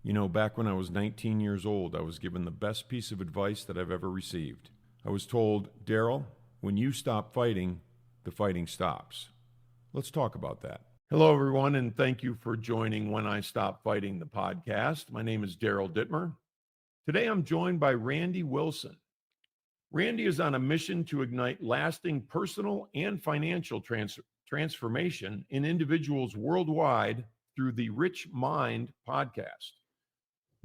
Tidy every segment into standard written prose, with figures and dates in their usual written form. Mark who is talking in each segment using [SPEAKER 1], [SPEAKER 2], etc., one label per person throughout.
[SPEAKER 1] Back when I was 19 years old, I was given the best piece of advice that I've ever received. I was told, Daryl, when you stop fighting, the fighting stops. Let's talk about that. Hello, everyone, and thank you for joining When I Stop Fighting, the podcast. My name is Daryl Dittmer. Today, I'm joined by Randy Wilson. Randy is on a mission to ignite lasting personal and financial transformation in individuals worldwide through the Rich Mind podcast.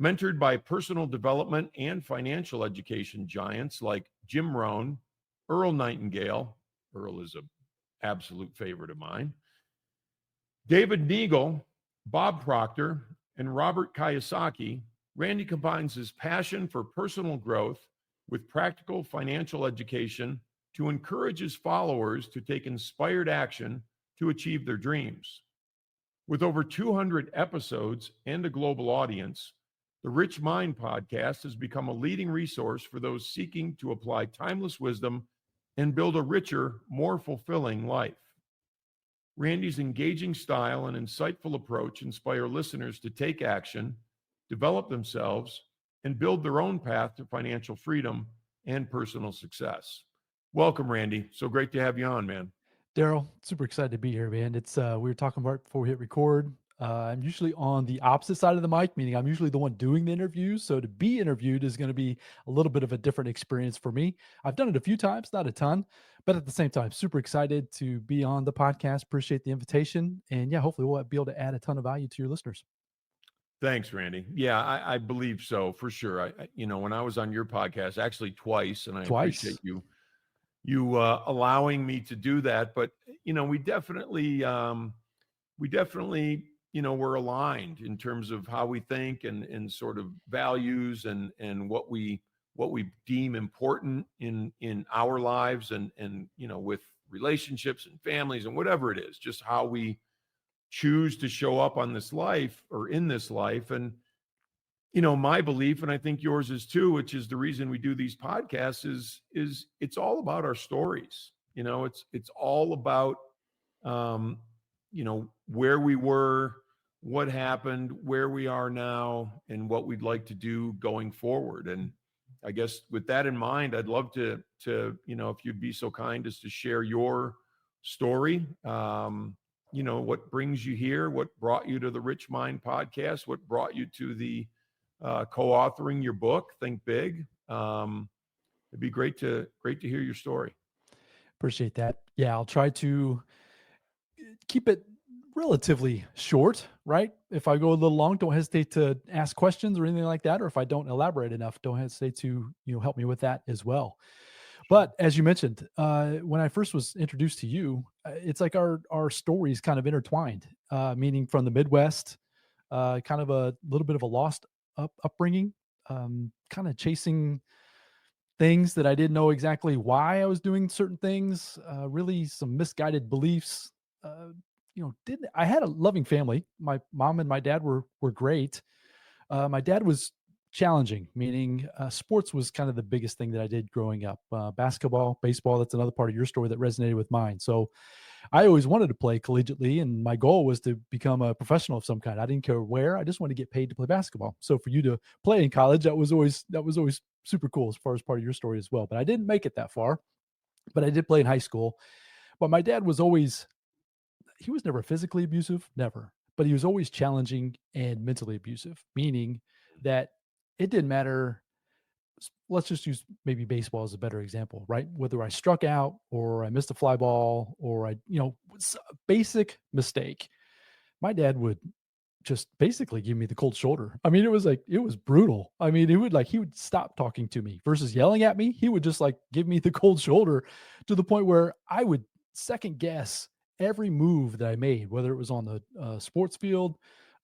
[SPEAKER 1] Mentored by personal development and financial education giants like Jim Rohn, Earl Nightingale, Earl is an absolute favorite of mine, David Neagle, Bob Proctor, and Robert Kiyosaki, Randy combines his passion for personal growth with practical financial education to encourage his followers to take inspired action to achieve their dreams. With over 200 episodes and a global audience, the Rich Mind podcast has become a leading resource for those seeking to apply timeless wisdom and build a richer, more fulfilling life. Randy's engaging style and insightful approach inspire listeners to take action, develop themselves, and build their own path to financial freedom and personal success. Welcome, Randy. So great to have you on, man.
[SPEAKER 2] Daryl, super excited to be here, man. We were talking about before we hit record. I'm usually on the opposite side of the mic, meaning I'm usually the one doing the interviews. So to be interviewed is going to be a little bit of a different experience for me. I've done it a few times, not a ton, but at the same time, super excited to be on the podcast. Appreciate the invitation. And yeah, hopefully we'll be able to add a ton of value to your listeners.
[SPEAKER 1] Thanks, Randy. Yeah, I believe so for sure. When I was on your podcast, actually twice, and I appreciate
[SPEAKER 2] Twice.
[SPEAKER 1] you allowing me to do that. But we definitely we're aligned in terms of how we think and sort of values and what we deem important in our lives and with relationships and families and whatever it is, just how we choose to show up on this life or in this life. And my belief, and I think yours is too, which is the reason we do these podcasts, is it's all about our stories. It's all about where we were, what happened, where we are now, and what we'd like to do going forward. And I guess with that in mind, I'd love to if you'd be so kind as to share your story. What brings you here, what brought you to the Rich Mind podcast, what brought you to the co-authoring your book, Think Big. It'd be great to hear your story.
[SPEAKER 2] Appreciate that. Yeah, I'll try to keep it relatively short, right? If I go a little long, don't hesitate to ask questions or anything like that. Or if I don't elaborate enough, don't hesitate to, help me with that as well. But as you mentioned, when I first was introduced to you, it's like our stories kind of intertwined, meaning from the Midwest, kind of a little bit of a lost upbringing, kind of chasing things that I didn't know exactly why I was doing certain things, really some misguided beliefs. Didn't I had a loving family. My mom and my dad were great. My dad was challenging, meaning sports was kind of the biggest thing that I did growing up. Basketball, baseball, that's another part of your story that resonated with mine. So I always wanted to play collegiately, and my goal was to become a professional of some kind. I didn't care where. I just wanted to get paid to play basketball. So for you to play in college, that was always super cool as far as part of your story as well. But I didn't make it that far. But I did play in high school. But my dad was always he was never physically abusive, never, but he was always challenging and mentally abusive, meaning that it didn't matter. Let's just use maybe baseball as a better example, right? Whether I struck out or I missed a fly ball or basic mistake, my dad would just basically give me the cold shoulder. I mean, it was brutal. I mean, he would stop talking to me versus yelling at me. He would just give me the cold shoulder to the point where I would second guess every move that I made, whether it was on the sports field,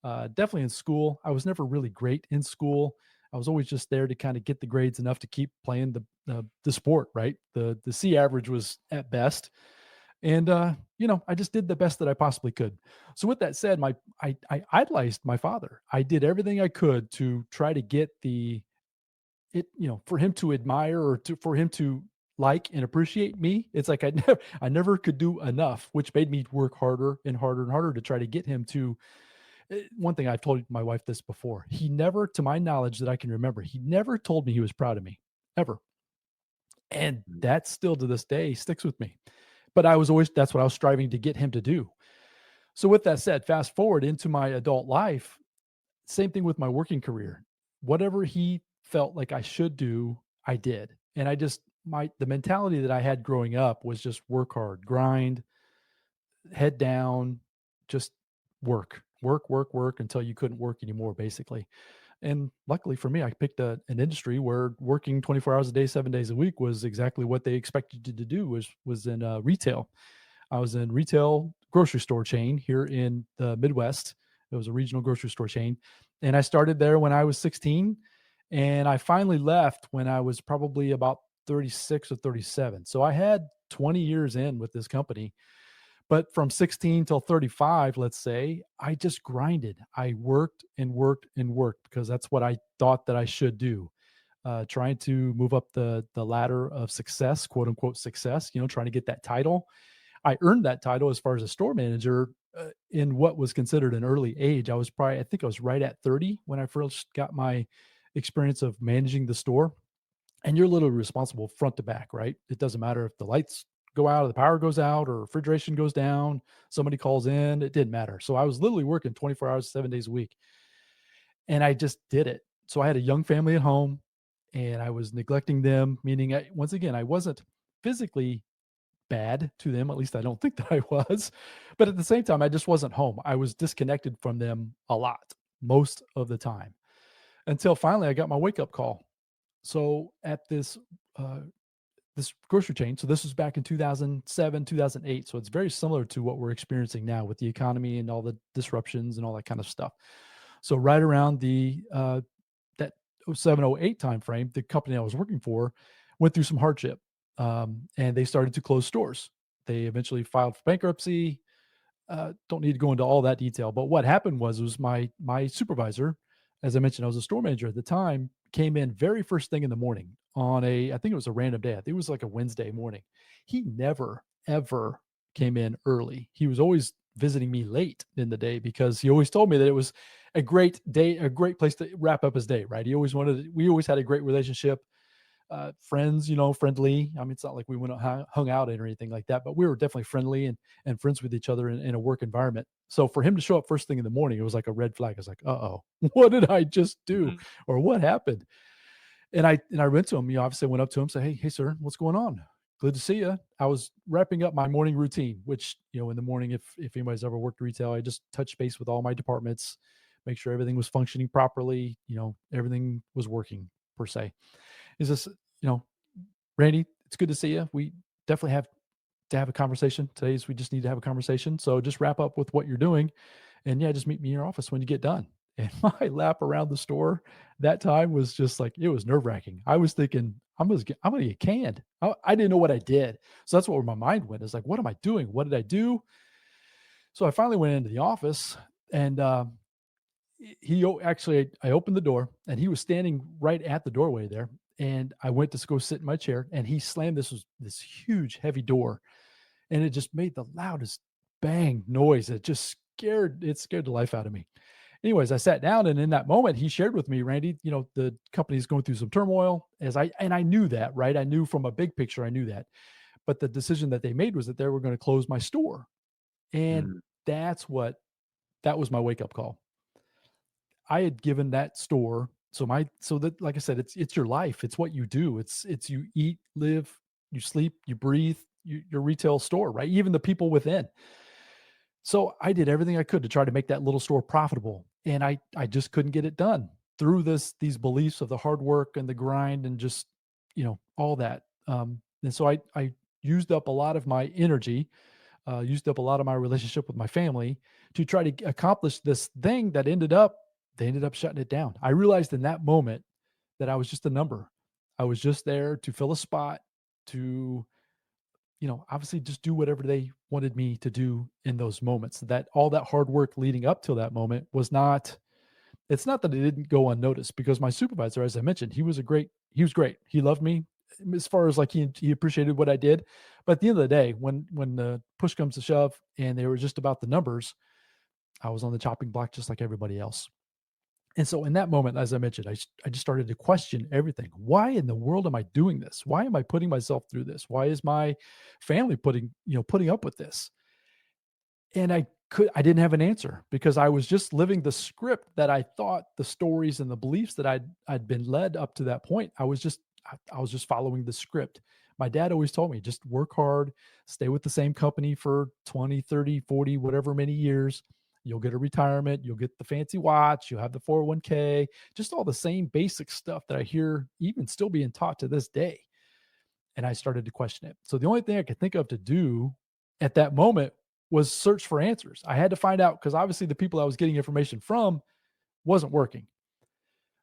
[SPEAKER 2] definitely in school. I was never really great in school. I was always just there to kind of get the grades enough to keep playing the sport, right? The C average was at best. And I just did the best that I possibly could. So with that said, I idolized my father. I did everything I could to try to get for him to admire or for him to like and appreciate me. It's like I never could do enough, which made me work harder and harder and harder to try to get him to One thing I've told my wife this before, he never, to my knowledge that I can remember, he never told me he was proud of me, ever. And
[SPEAKER 1] Mm.
[SPEAKER 2] that still to this day sticks with me. But I was always, that's what I was striving to get him to do. So with that said, fast forward into my adult life, same thing with my working career. Whatever he felt like I should do, I did. And I just, the mentality that I had growing up was just work hard, grind, head down, just work until you couldn't work anymore, basically. And luckily for me, I picked an industry where working 24 hours a day, 7 days a week was exactly what they expected you to do. Was in retail. I was in retail grocery store chain here in the Midwest. It was a regional grocery store chain, and I started there when I was 16, and I finally left when I was probably about 36 or 37. So I had 20 years in with this company, but from 16 till 35, let's say, I just grinded. I worked and worked and worked because that's what I thought that I should do. Trying to move up the ladder of success, quote unquote success, trying to get that title. I earned that title as far as a store manager in what was considered an early age. I think I was right at 30 when I first got my experience of managing the store. And you're literally responsible front to back, right? It doesn't matter if the lights go out or the power goes out or refrigeration goes down, somebody calls in, it didn't matter. So I was literally working 24 hours, 7 days a week. And I just did it. So I had a young family at home and I was neglecting them, meaning once again, I wasn't physically bad to them. At least I don't think that I was. But at the same time, I just wasn't home. I was disconnected from them a lot, most of the time, until finally I got my wake up call. So at uh, this grocery chain, so this was back in 2007, 2008. So it's very similar to what we're experiencing now with the economy and all the disruptions and all that kind of stuff. So right around that '07, '08 timeframe, the company I was working for went through some hardship, and they started to close stores. They eventually filed for bankruptcy. Don't need to go into all that detail, but what happened was my supervisor, as I mentioned, I was a store manager at the time, came in very first thing in the morning on I think it was a random day. I think it was like a Wednesday morning. He never ever came in early. He was always visiting me late in the day because he always told me that it was a great day, a great place to wrap up his day. Right? We always had a great relationship, friends, friendly. I mean, it's not like we went and hung out or anything like that, but we were definitely friendly and friends with each other in a work environment. So for him to show up first thing in the morning, it was like a red flag. I was like, oh, what did I just do?
[SPEAKER 1] Mhm.
[SPEAKER 2] Or what happened? And I went to him, obviously I went up to him, say, hey, sir, what's going on? Good to see you. I was wrapping up my morning routine, which, in the morning, if anybody's ever worked retail, I just touch base with all my departments, make sure everything was functioning properly, everything was working per se. Is this, you know, Randy, it's good to see you. We definitely have to have a conversation. We just need to have a conversation. So just wrap up with what you're doing. And yeah, just meet me in your office when you get done. And my lap around the store that time was just like, it was nerve wracking. I was thinking, I'm gonna get canned. I didn't know what I did. So that's where my mind went. It's like, what am I doing? What did I do? So I finally went into the office and actually, I opened the door and he was standing right at the doorway there. And I went to go sit in my chair and he slammed this huge heavy door and it just made the loudest bang noise. It scared the life out of me. Anyways, I sat down and in that moment he shared with me, Randy, the company's going through some turmoil and I knew that, right? I knew from a big picture, I knew that. But the decision that they made was that they were going to close my store. And
[SPEAKER 1] Mm.
[SPEAKER 2] that was my wake up call. I had given that store so that, like I said, it's your life. It's what you do. It's you eat, live, you sleep, you breathe, your retail store, right? Even the people within. So I did everything I could to try to make that little store profitable, and I just couldn't get it done through these beliefs of the hard work and the grind and just all that. And so I used up a lot of my energy, used up a lot of my relationship with my family to try to accomplish this thing that they ended up shutting it down. I realized in that moment that I was just a number. I was just there to fill a spot, to, obviously just do whatever they wanted me to do in those moments. That all that hard work leading up till that moment it's not that it didn't go unnoticed because my supervisor, as I mentioned, he was great. He loved me as far as like he appreciated what I did. But at the end of the day, when the push comes to shove and they were just about the numbers, I was on the chopping block just like everybody else. And so in that moment, as I mentioned, I just started to question everything. Why in the world am I doing this? Why am I putting myself through this? Why is my family putting up with this? And I didn't have an answer because I was just living the script that I thought, the stories and the beliefs that I'd been led up to that point. I was just following the script. My dad always told me, just work hard, stay with the same company for 20, 30, 40, whatever many years. You'll get a retirement, you'll get the fancy watch, you'll have the 401k, just all the same basic stuff that I hear even still being taught to this day. And I started to question it. So the only thing I could think of to do at that moment was search for answers. I had to find out because obviously the people I was getting information from wasn't working.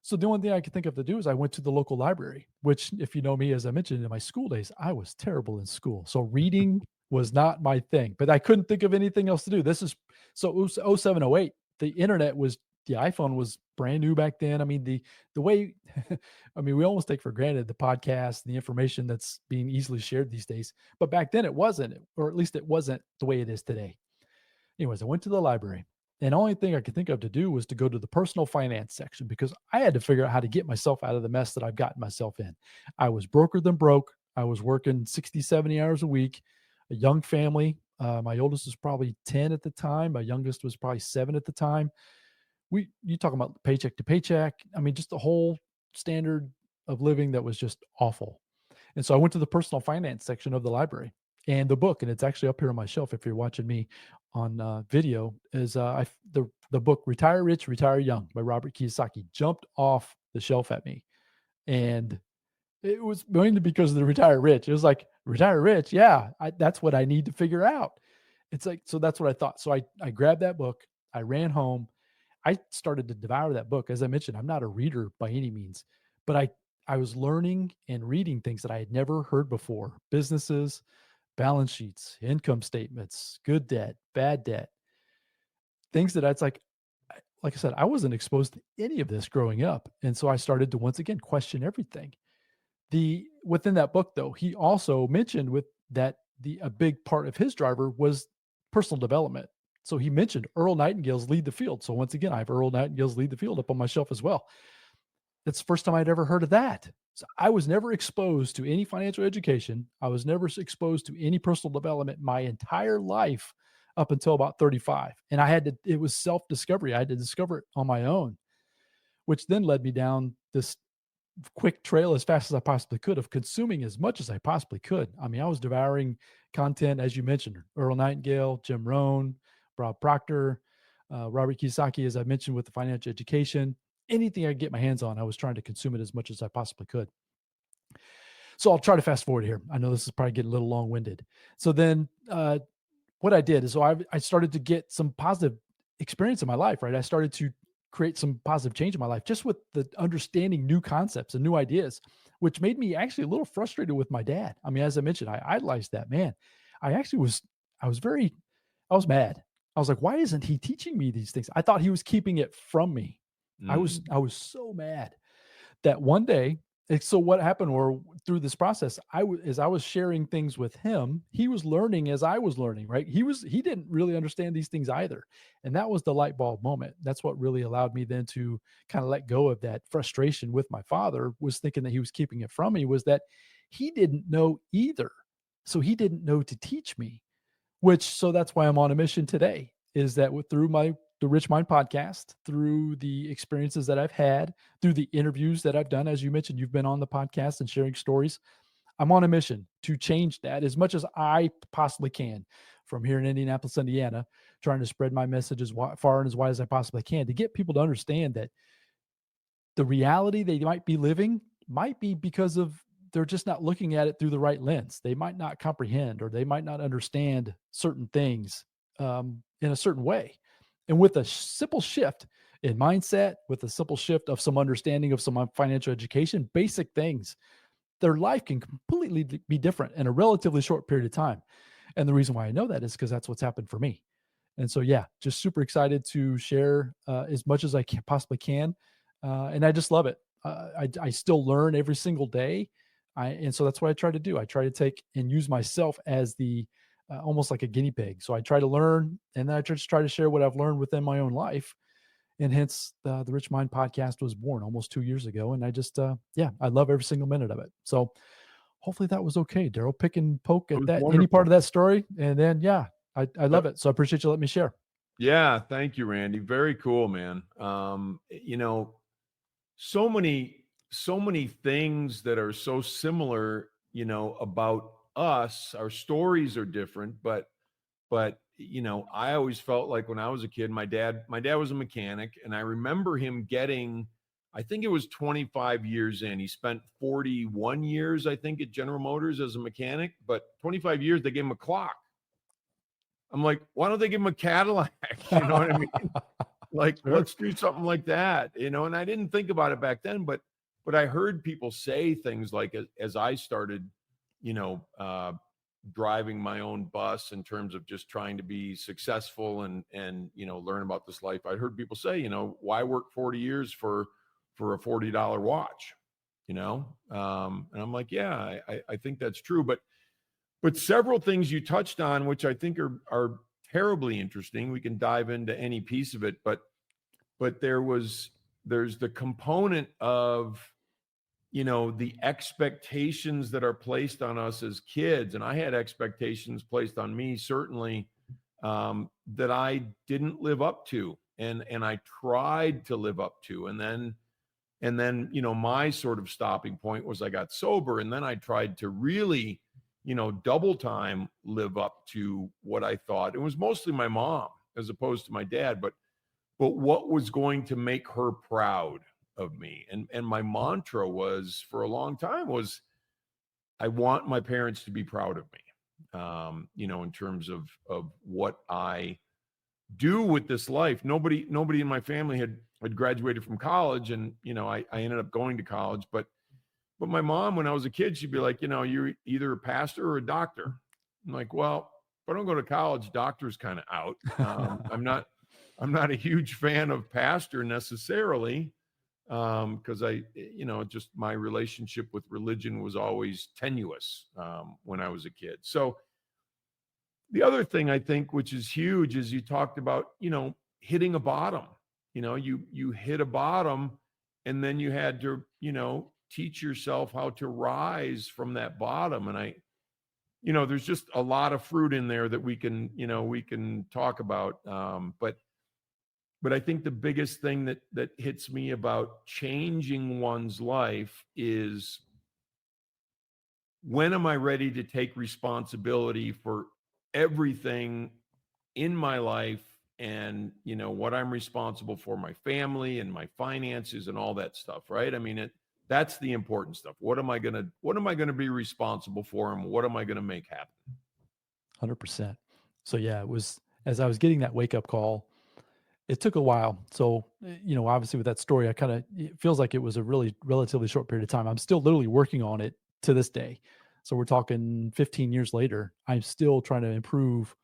[SPEAKER 2] So the only thing I could think of to do is I went to the local library, which, if you know me, as I mentioned in my school days, I was terrible in school. So reading was not my thing, but I couldn't think of anything else to do. So it was 07, 08. The iPhone was brand new back then. I mean, the way, I mean, we almost take for granted the podcast, the information that's being easily shared these days. But back then it wasn't, or at least it wasn't the way it is today. Anyways, I went to the library, and the only thing I could think of to do was to go to the personal finance section because I had to figure out how to get myself out of the mess that I've gotten myself in. I was broker than broke. I was working 60, 70 hours a week, a young family. My oldest was probably 10 at the time. My youngest was probably 7 at the time. You talking about paycheck to paycheck. I mean, just the whole standard of living that was just awful. And so I went to the personal finance section of the library, and the book, and it's actually up here on my shelf if you're watching me on video, is the book Retire Rich, Retire Young by Robert Kiyosaki jumped off the shelf at me. And it was mainly because of the Retire Rich. It was like, retire rich. Yeah, that's what I need to figure out. It's like, so that's what I thought. So I grabbed that book. I ran home. I started to devour that book. As I mentioned, I'm not a reader by any means, but I was learning and reading things that I had never heard before. Businesses, balance sheets, income statements, good debt, bad debt, things that like I said, I wasn't exposed to any of this growing up. And so I started to once again question everything. Within that book, though, he also mentioned with that a big part of his driver was personal development. So he mentioned Earl Nightingale's Lead the Field. So once again, I have Earl Nightingale's Lead the Field up on my shelf as well. That's the first time I'd ever heard of that. So I was never exposed to any financial education. I was never exposed to any personal development my entire life up until about 35. And it was self-discovery. I had to discover it on my own, which then led me down this quick trail as fast as I possibly could of consuming as much as I possibly could. I mean, I was devouring content, as you mentioned, Earl Nightingale, Jim Rohn, Proctor, Robert Kiyosaki, as I mentioned, with the financial education. Anything I could get my hands on, I was trying to consume it as much as I possibly could. So I'll try to fast forward here. I know this is probably getting a little long-winded. So then what I did is, I started to get some positive experience in my life, right? I started to create some positive change in my life just with the understanding new concepts and new ideas, which made me actually a little frustrated with my dad. I mean, as I mentioned, I idolized that man. I actually was, I was very, I was mad. I was like, why isn't he teaching me these things? I thought he was keeping it from me. I was so mad that one day. So what happened, or through this process, as I was sharing things with him, he was learning as I was learning, right? He didn't really understand these things either. And that was the light bulb moment. That's what really allowed me then to kind of let go of that frustration with my father, was thinking that he was keeping it from me, was that he didn't know either. So he didn't know to teach me, so that's why I'm on a mission today, is that through the Rich Mind podcast, through the experiences that I've had, through the interviews that I've done, as you mentioned, you've been on the podcast and sharing stories. I'm on a mission to change that as much as I possibly can from here in Indianapolis, Indiana, trying to spread my message as far and as wide as I possibly can to get people to understand that the reality they might be living might be because of they're just not looking at it through the right lens. They might not comprehend, or they might not understand certain things in a certain way. And with a simple shift in mindset, with a simple shift of some understanding of some financial education, basic things, their life can completely be different in a relatively short period of time. And the reason why I know that is because that's what's happened for me. And so, yeah, just super excited to share as much as I possibly can. And I just love it. I still learn every single day. And so that's what I try to do. I try to take and use myself as the almost like a guinea pig. So I try to learn, and then I just try to share what I've learned within my own life. And hence the Rich Mind podcast was born almost 2 years ago. And I just, I love every single minute of it. So hopefully that was okay, Daryl. Pick and poke
[SPEAKER 1] It
[SPEAKER 2] at
[SPEAKER 1] was
[SPEAKER 2] that, any part
[SPEAKER 1] wonderful.
[SPEAKER 2] of that story. And then, I love
[SPEAKER 1] Yep.
[SPEAKER 2] it. So I appreciate you letting me share.
[SPEAKER 1] Yeah, thank you, Randy. Very cool, man. So many things that are so similar, about us. Our stories are different, but I always felt like when I was a kid, my dad was a mechanic, and I remember him getting, I think it was 25 years in. He spent 41 years, I think, at General Motors as a mechanic, but 25 years they gave him a clock. I'm like, why don't they give him a Cadillac? You know what I mean? Like,
[SPEAKER 2] Sure.
[SPEAKER 1] let's do something like that, and I didn't think about it back then, but I heard people say things like, as I started, you know, uh, driving my own bus in terms of just trying to be successful and learn about this life. I heard people say, why work 40 years for a $40 watch, and I'm like, yeah, I think that's true, but several things you touched on, which I think are terribly interesting. We can dive into any piece of it, but there's the component of the expectations that are placed on us as kids, and I had expectations placed on me, certainly, that I didn't live up to, and I tried to live up to, and then my sort of stopping point was I got sober, and then I tried to really double time live up to what I thought. It was mostly my mom as opposed to my dad, but what was going to make her proud of me. And my mantra was, for a long time, was I want my parents to be proud of me. In terms of what I do with this life. Nobody in my family had graduated from college, and I ended up going to college, but my mom, when I was a kid, she'd be like, you're either a pastor or a doctor. I'm like, well, if I don't go to college, doctor's kind of out. I'm not a huge fan of pastor necessarily, because just my relationship with religion was always tenuous when I was a kid. So the other thing I think, which is huge, is you talked about, hitting a bottom. You hit a bottom, and then you had to, teach yourself how to rise from that bottom. And there's just a lot of fruit in there that we can talk about. But I think the biggest thing that hits me about changing one's life is, when am I ready to take responsibility for everything in my life, and what I'm responsible for, my family and my finances and all that stuff, right? I mean, that's the important stuff. What am I going to be responsible for, and what am I going to make happen?
[SPEAKER 2] 100%. So yeah, it was, as I was getting that wake up call, it took a while. So, obviously with that story, it feels like it was a really relatively short period of time. I'm still literally working on it to this day. So we're talking 15 years later, I'm still trying to improve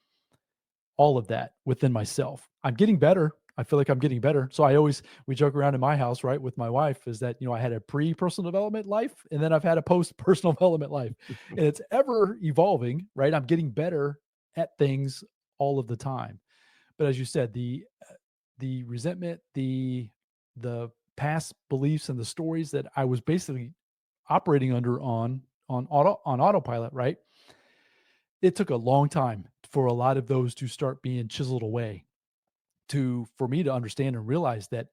[SPEAKER 2] all of that within myself. I'm getting better. I feel like I'm getting better. So we joke around in my house, right, with my wife, is that, I had a pre-personal development life, and then I've had a post-personal development life, and it's ever evolving, right? I'm getting better at things all of the time. But as you said, the resentment, the past beliefs and the stories that I was basically operating under on autopilot, right? It took a long time for a lot of those to start being chiseled away, for me to understand and realize that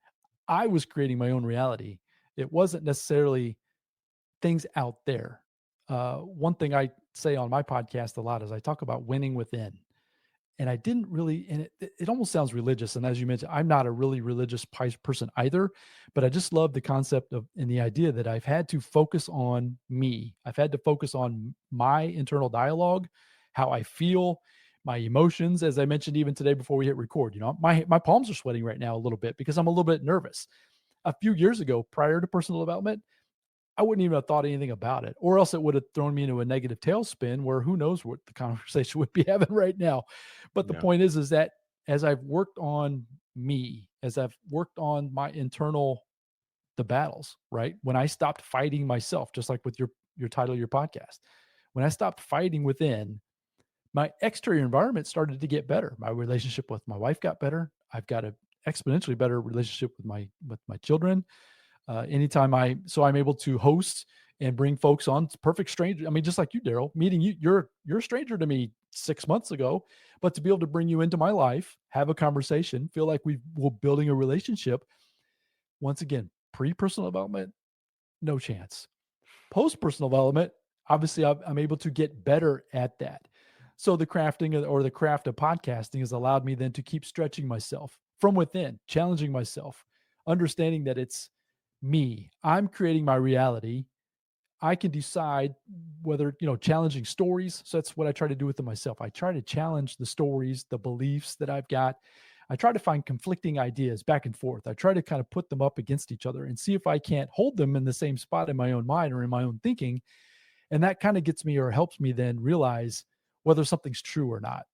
[SPEAKER 2] I was creating my own reality. It wasn't necessarily things out there. One thing I say on my podcast a lot is I talk about winning within. And I didn't really, and it almost sounds religious. And as you mentioned, I'm not a really religious person either, but I just love the concept of, and the idea that I've had to focus on me. I've had to focus on my internal dialogue, how I feel, my emotions. As I mentioned, even today before we hit record, my palms are sweating right now a little bit because I'm a little bit nervous. A few years ago, prior to personal development, I wouldn't even have thought anything about it, or else it would have thrown me into a negative tailspin where who knows what the conversation would be having right now. But the
[SPEAKER 1] Yeah.
[SPEAKER 2] point is that as I've worked on me, as I've worked on my the battles, right? When I stopped fighting myself, just like with your title of your podcast, when I stopped fighting within, my exterior environment started to get better. My relationship with my wife got better. I've got a exponentially better relationship with my children. I'm able to host and bring folks on. Perfect stranger. I mean, just like you, Daryl, meeting you, you're a stranger to me 6 months ago, but to be able to bring you into my life, have a conversation, feel like we're building a relationship. Once again, pre-personal development, no chance. Post-personal development, obviously, I'm able to get better at that. So the the craft of podcasting has allowed me then to keep stretching myself from within, challenging myself, understanding that it's me. I'm creating my reality. I can decide whether, challenging stories. So that's what I try to do with them myself. I try to challenge the stories, the beliefs that I've got. I try to find conflicting ideas back and forth. I try to kind of put them up against each other and see if I can't hold them in the same spot in my own mind or in my own thinking. And that kind of gets me or helps me then realize whether something's true or not.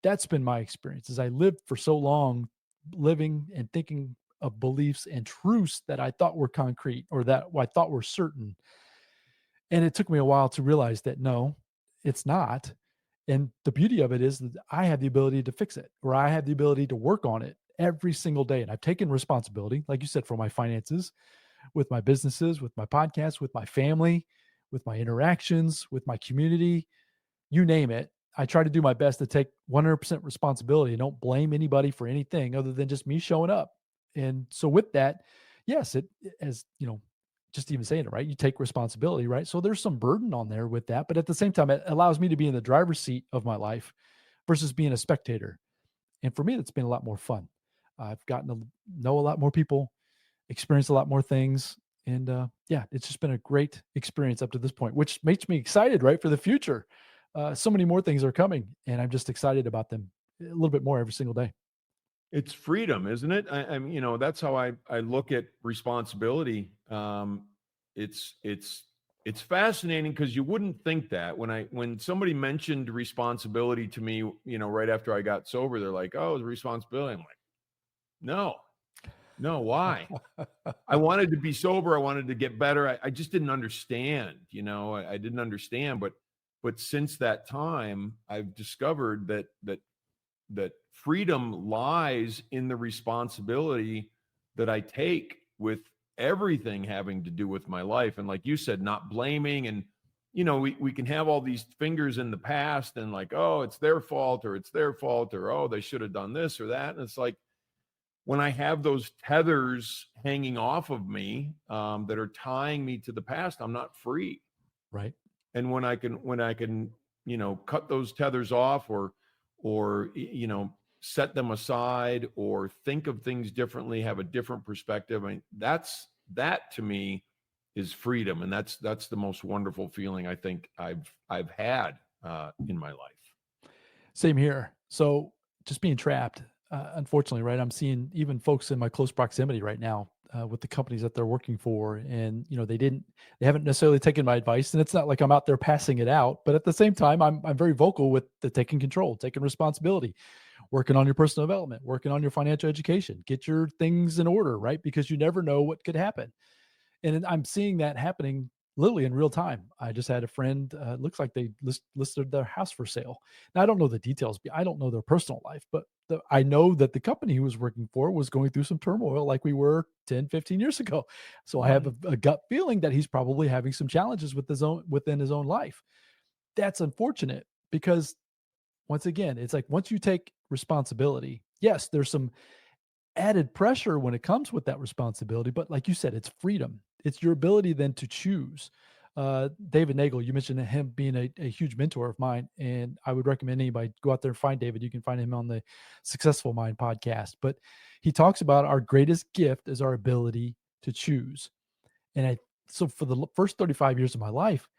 [SPEAKER 2] That's been my experience as I lived for so long living and thinking of beliefs and truths that I thought were concrete or that I thought were certain. And it took me a while to realize that no, it's not. And the beauty of it is that I have the ability to fix it, or I have the ability to work on it every single day. And I've taken responsibility, like you said, for my finances, with my businesses, with my podcasts, with my family, with my interactions, with my community, you name it. I try to do my best to take 100% responsibility and don't blame anybody for anything other than just me showing up. And so with that, yes, as just even saying it, right? You take responsibility, right? So there's some burden on there with that, but at the same time, it allows me to be in the driver's seat of my life versus being a spectator. And for me, that's been a lot more fun. I've gotten to know a lot more people, experience a lot more things. And yeah, it's just been a great experience up to this point, which makes me excited, right, for the future. So many more things are coming, and I'm just excited about them a little bit more every single day.
[SPEAKER 1] It's freedom, isn't it? That's how I look at responsibility. It's fascinating because you wouldn't think that when somebody mentioned responsibility to me, right after I got sober, they're like, "Oh, it's responsibility." I'm like, no, why? I wanted to be sober. I wanted to get better. I just didn't understand. I didn't understand. But since that time, I've discovered that freedom lies in the responsibility that I take with everything having to do with my life. And like you said, not blaming. And, we can have all these fingers in the past and like, oh, it's their fault or oh, they should have done this or that. And it's like, when I have those tethers hanging off of me that are tying me to the past, I'm not free.
[SPEAKER 2] Right.
[SPEAKER 1] And when I can cut those tethers off or set them aside or think of things differently, have a different perspective, I mean, that to me is freedom, and that's the most wonderful feeling I think I've had in my life.
[SPEAKER 2] Same here. So just being trapped, unfortunately, right? I'm seeing even folks in my close proximity right now with the companies that they're working for, and they haven't necessarily taken my advice, and it's not like I'm out there passing it out, but at the same time, I'm very vocal with the taking control, taking responsibility, working on your personal development, working on your financial education, get your things in order, right? Because you never know what could happen. And I'm seeing that happening literally in real time. I just had a friend, looks like they listed their house for sale. Now, I don't know the details. I don't know their personal life, but I know that the company he was working for was going through some turmoil like we were 10, 15 years ago. So I have a gut feeling that he's probably having some challenges within his own life. That's unfortunate because once again, it's like once you take responsibility, yes, there's some added pressure when it comes with that responsibility. But like you said, it's freedom. It's your ability then to choose. David Nagel, you mentioned him being a huge mentor of mine, and I would recommend anybody go out there and find David. You can find him on the Successful Mind podcast. But he talks about our greatest gift is our ability to choose. And so for the first 35 years of my life,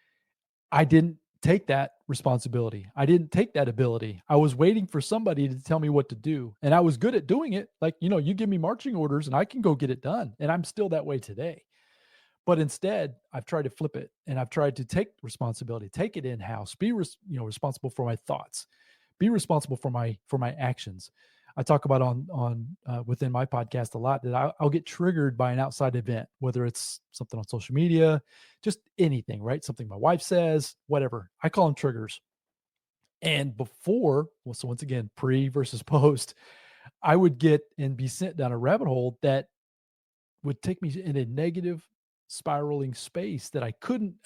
[SPEAKER 2] I didn't take that responsibility. I didn't take that ability. I was waiting for somebody to tell me what to do. And I was good at doing it. Like, you give me marching orders and I can go get it done. And I'm still that way today. But instead, I've tried to flip it and I've tried to take responsibility, take it in house, be responsible for my thoughts, be responsible for my actions. I talk about on within my podcast a lot that I'll get triggered by an outside event, whether it's something on social media, just anything, right? Something my wife says, whatever. I call them triggers. And before, well, so once again, pre versus post, I would get and be sent down a rabbit hole that would take me in a negative spiraling space that I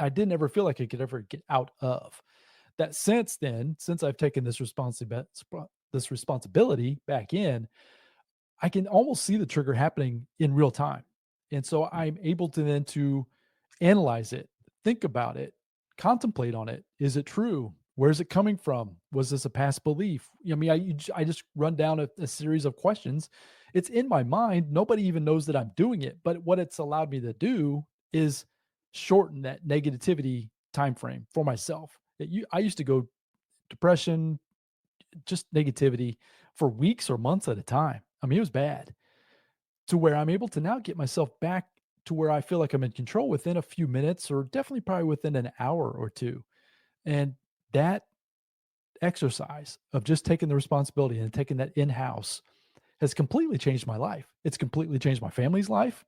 [SPEAKER 2] didn't ever feel like I could ever get out of. That since then, since I've taken this responsibility back in, I can almost see the trigger happening in real time. And so I'm able to then to analyze it, think about it, contemplate on it. Is it true? Where's it coming from? Was this a past belief? I mean, I just run down a series of questions. It's in my mind. Nobody even knows that I'm doing it. But what it's allowed me to do is shorten that negativity time frame for myself. I used to go depression, just negativity for weeks or months at a time. I mean, it was bad to where I'm able to now get myself back to where I feel like I'm in control within a few minutes or definitely probably within an hour or two. And that exercise of just taking the responsibility and taking that in house has completely changed my life. It's completely changed my family's life.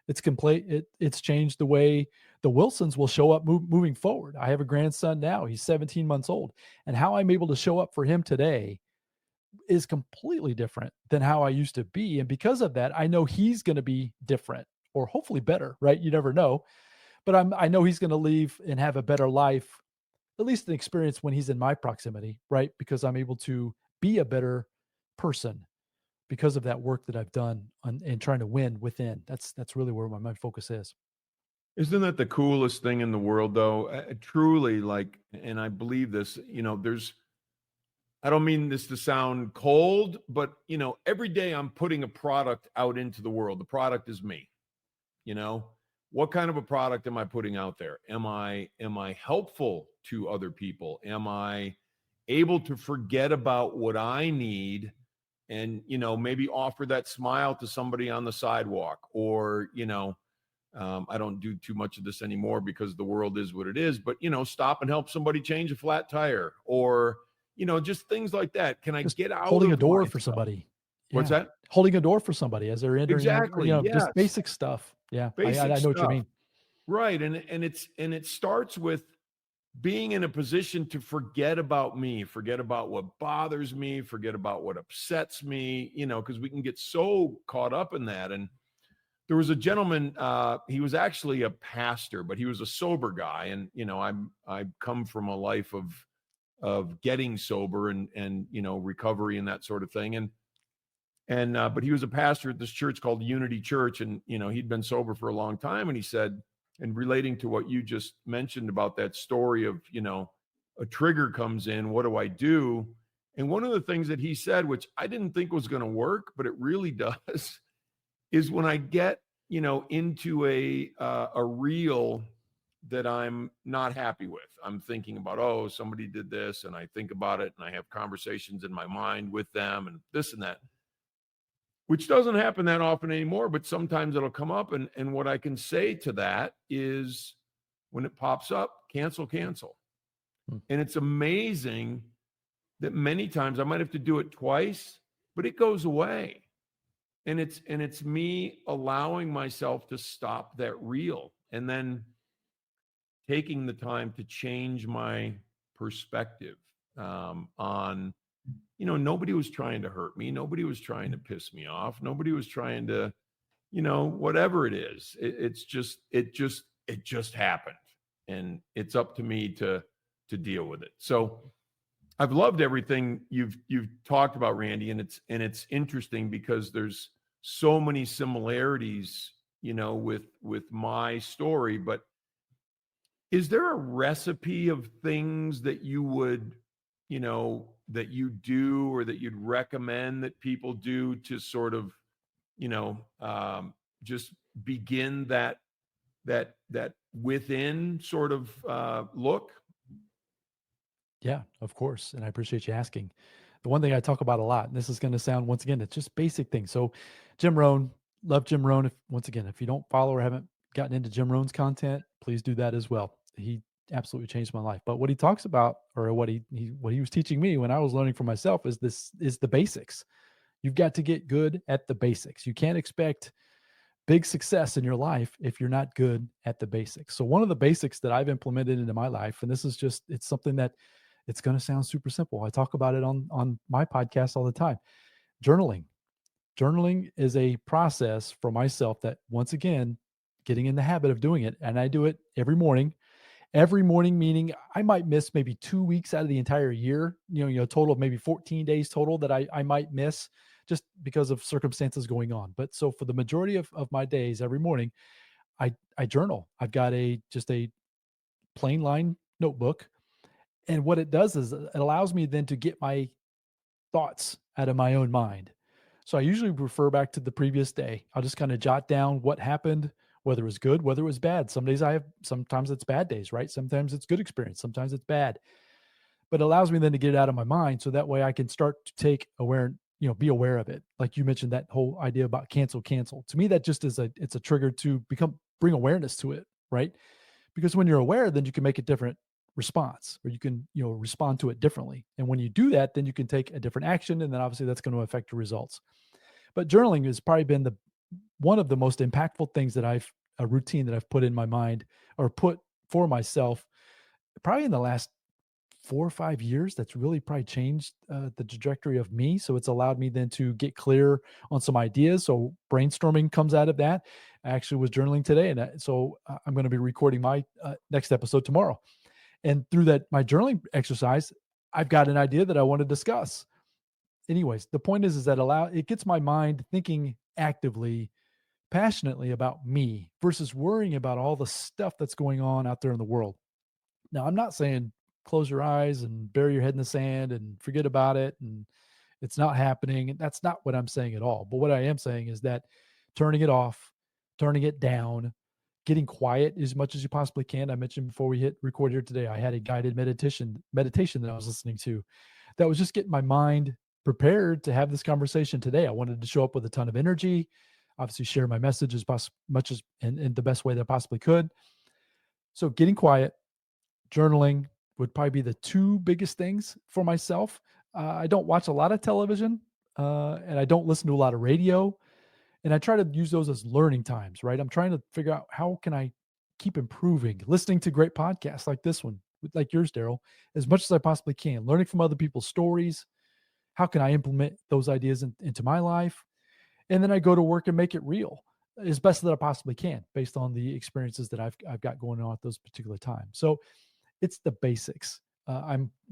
[SPEAKER 2] It's changed the way the Wilsons will show up moving forward. I have a grandson now. He's 17 months old. And how I'm able to show up for him today is completely different than how I used to be. And because of that, I know he's going to be different or hopefully better, right? You never know. But I know he's going to leave and have a better life, at least an experience when he's in my proximity, right? Because I'm able to be a better person because of that work that I've done and trying to win within. That's really where my focus is.
[SPEAKER 1] Isn't that the coolest thing in the world, though? Truly, like, and I believe this, I don't mean this to sound cold, but, every day I'm putting a product out into the world. The product is me, you know? What kind of a product am I putting out there? Am I helpful to other people? Am I able to forget about what I need and, maybe offer that smile to somebody on the sidewalk or, I don't do too much of this anymore because the world is what it is, but, stop and help somebody change a flat tire or, just things like that. Can I
[SPEAKER 2] Just
[SPEAKER 1] get out
[SPEAKER 2] holding a
[SPEAKER 1] of
[SPEAKER 2] door for
[SPEAKER 1] myself?
[SPEAKER 2] somebody.
[SPEAKER 1] What's
[SPEAKER 2] Yeah.
[SPEAKER 1] that?
[SPEAKER 2] Holding a door for somebody as they're entering out, or,
[SPEAKER 1] Exactly.
[SPEAKER 2] just
[SPEAKER 1] Yes.
[SPEAKER 2] basic stuff. Yeah.
[SPEAKER 1] Basic
[SPEAKER 2] I know what you
[SPEAKER 1] stuff.
[SPEAKER 2] mean.
[SPEAKER 1] Right. And it starts with being in a position to forget about me, forget about what bothers me, forget about what upsets me, because we can get so caught up in that. And there was a gentleman, he was actually a pastor, but he was a sober guy. And, I come from a life of getting sober and, recovery and that sort of thing. But he was a pastor at this church called Unity Church. And, he'd been sober for a long time. And he said, and relating to what you just mentioned about that story of, a trigger comes in, what do I do? And one of the things that he said, which I didn't think was going to work, but it really does, is when I get, into a reel that I'm not happy with. I'm thinking about, oh, somebody did this, and I think about it, and I have conversations in my mind with them, and this and that, which doesn't happen that often anymore. But sometimes it'll come up, and what I can say to that is, when it pops up, cancel, cancel.
[SPEAKER 2] Hmm.
[SPEAKER 1] And it's amazing that many times I might have to do it twice, but it goes away. And it's me allowing myself to stop that reel and then taking the time to change my perspective on, nobody was trying to hurt me. Nobody was trying to piss me off. Nobody was trying to, whatever it is. It just happened. And it's up to me to deal with it. So I've loved everything you've talked about, Randy, and it's interesting because there's so many similarities, with my story. But is there a recipe of things that you would, that you do or that you'd recommend that people do to sort of, just begin that within sort of look?
[SPEAKER 2] Yeah, of course. And I appreciate you asking. The one thing I talk about a lot, and this is going to sound, once again, it's just basic things. So, Jim Rohn, love Jim Rohn. Once again, if you don't follow or haven't gotten into Jim Rohn's content, please do that as well. He absolutely changed my life. But what he talks about, or what he was teaching me when I was learning for myself, is the basics. You've got to get good at the basics. You can't expect big success in your life if you're not good at the basics. So one of the basics that I've implemented into my life, and this is just, it's something that It's going to sound super simple. I talk about it on my podcast all the time. Journaling. Journaling is a process for myself that, once again, getting in the habit of doing it. And I do it every morning. Every morning, meaning I might miss maybe 2 weeks out of the entire year, total of maybe 14 days total that I might miss just because of circumstances going on. But so for the majority of my days, every morning, I journal. I've got just a plain line notebook. And what it does is it allows me then to get my thoughts out of my own mind. So I usually refer back to the previous day. I'll just kind of jot down what happened, whether it was good, whether it was bad. Sometimes it's bad days, right? Sometimes it's good experience, sometimes it's bad. But it allows me then to get it out of my mind so that way I can start to take be aware of it. Like you mentioned, that whole idea about cancel. To me, that just it's a trigger to bring awareness to it, right? Because when you're aware, then you can make a different response, or you can respond to it differently. And when you do that, then you can take a different action, and then obviously that's going to affect your results. But journaling has probably been one of the most impactful things that a routine that I've put in my mind, or put for myself, probably in the last 4 or 5 years. That's really probably changed the trajectory of me. So it's allowed me then to get clear on some ideas. So brainstorming comes out of that. I actually was journaling today, and so I'm going to be recording my next episode tomorrow. And through my journaling exercise, I've got an idea that I want to discuss. Anyways, the point is that it gets my mind thinking actively, passionately about me, versus worrying about all the stuff that's going on out there in the world. Now, I'm not saying close your eyes and bury your head in the sand and forget about it and it's not happening. That's not what I'm saying at all. But what I am saying is that turning it off, turning it down, getting quiet as much as you possibly can. I mentioned before we hit record here today, I had a guided meditation that I was listening to that was just getting my mind prepared to have this conversation today. I wanted to show up with a ton of energy, obviously share my message as much as in the best way that I possibly could. So getting quiet, journaling would probably be the two biggest things for myself. I don't watch a lot of television, and I don't listen to a lot of radio. And I try to use those as learning times, right? I'm trying to figure out how can I keep improving, listening to great podcasts like this one, like yours, Daryl, as much as I possibly can, learning from other people's stories. How can I implement those ideas into my life? And then I go to work and make it real as best that I possibly can based on the experiences that I've got going on at those particular times. So it's the basics.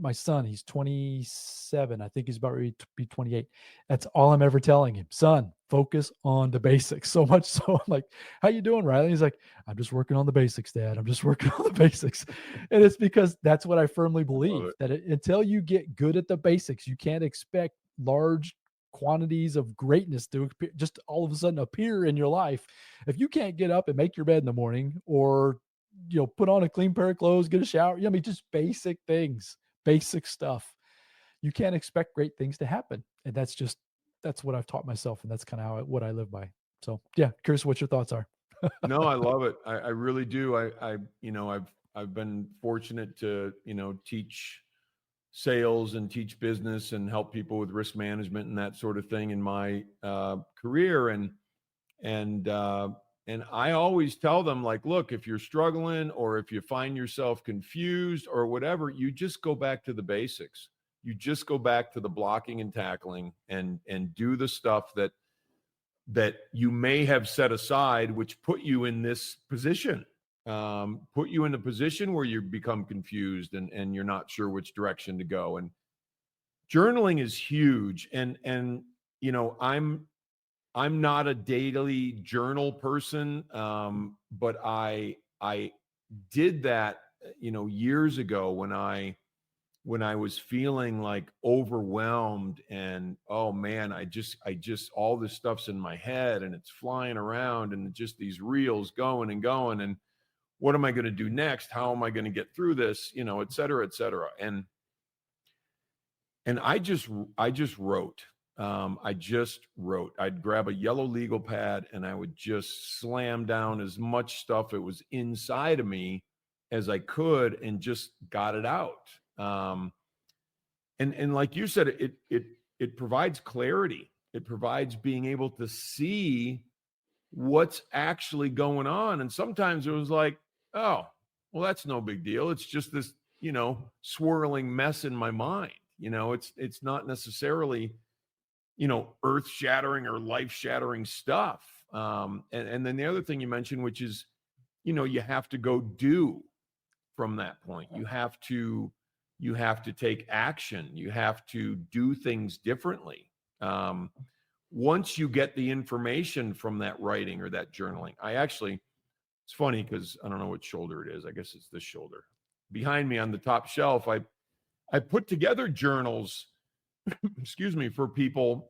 [SPEAKER 2] My son, he's 27. I think he's about ready to be 28. That's all I'm ever telling him. Son, focus on the basics. So much so I'm like, how you doing, Riley? He's like, I'm just working on the basics, Dad. I'm just working on the basics. And it's because that's what I firmly believe, that until you get good at the basics, you can't expect large quantities of greatness to just all of a sudden appear in your life. If you can't get up and make your bed in the morning, or put on a clean pair of clothes, get a shower. I mean, just basic things, basic stuff. You can't expect great things to happen. And that's what I've taught myself. And that's kind of what I live by. So yeah, curious what your thoughts are.
[SPEAKER 1] No, I love it. I really do. I've been fortunate to, teach sales and teach business and help people with risk management and that sort of thing in my career. And I always tell them, like, look, if you're struggling or if you find yourself confused or whatever, you just go back to the basics. You just go back to the blocking and tackling and do the stuff that you may have set aside, which put you in this position, put you in a position where you become confused and you're not sure which direction to go. And journaling is huge. And I'm not a daily journal person, but I did that, years ago when I was feeling like overwhelmed and, oh man, I just all this stuff's in my head and it's flying around and just these reels going and going, and what am I going to do next? How am I going to get through this? Et cetera, et cetera. And I just wrote. I just wrote. I'd grab a yellow legal pad and I would just slam down as much stuff that was inside of me as I could and just got it out. And like you said, it provides clarity. It provides being able to see what's actually going on. And sometimes it was like, oh, well, that's no big deal. It's just swirling mess in my mind. It's not necessarily, earth shattering or life shattering stuff. And then the other thing you mentioned, which is, you have to go do from that point. You have to take action. You have to do things differently. Once you get the information from that writing or that journaling, it's funny because I don't know what shoulder it is. I guess it's this shoulder. Behind me on the top shelf, I put together journals, excuse me, for people.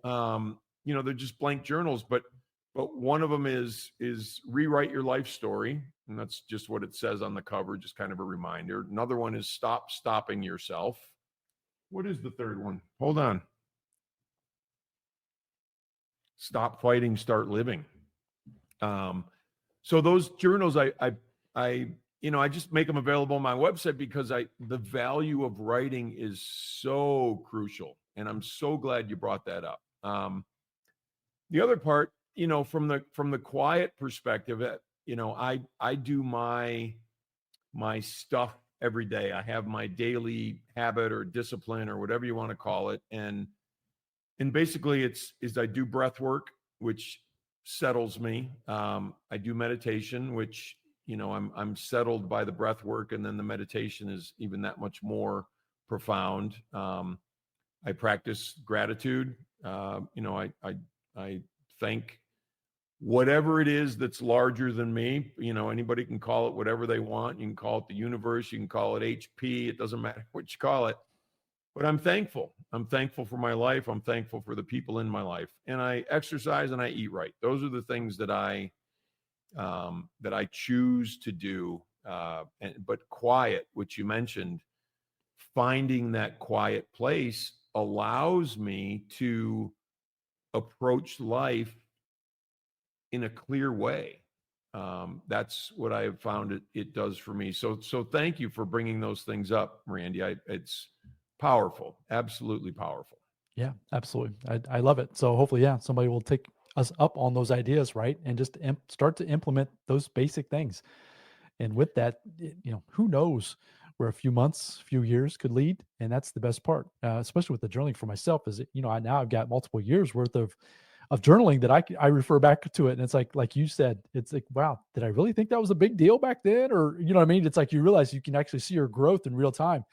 [SPEAKER 1] They're just blank journals, but one of them is rewrite your life story. And that's just what it says on the cover, just kind of a reminder. Another one is stop stopping yourself. What is the third one? Hold on. Stop fighting, start living. So those journals, I just make them available on my website because the value of writing is so crucial. And I'm so glad you brought that up. The other part, from the quiet perspective, I do my stuff every day. I have my daily habit or discipline or whatever you want to call it. And basically I do breath work, which settles me. I do meditation, which, I'm settled by the breath work. And then the meditation is even that much more profound. I practice gratitude. I thank whatever it is that's larger than me. Anybody can call it whatever they want. You can call it the universe. You can call it HP. It doesn't matter what you call it. But I'm thankful. I'm thankful for my life. I'm thankful for the people in my life. And I exercise and I eat right. Those are the things that I choose to do. But quiet, which you mentioned, finding that quiet place allows me to approach life in a clear way. That's what I have found it does for me. So thank you for bringing those things up, Randy. It's powerful, absolutely powerful.
[SPEAKER 2] Yeah, absolutely. I love it. So hopefully, yeah, somebody will take us up on those ideas, right? And just start to implement those basic things. And with that, who knows where a few months, few years could lead. And that's the best part, especially with the journaling for myself is, I've got multiple years worth of journaling that I refer back to it. And it's like you said, it's like, wow, did I really think that was a big deal back then? Or, you know what I mean? It's like, you realize you can actually see your growth in real time,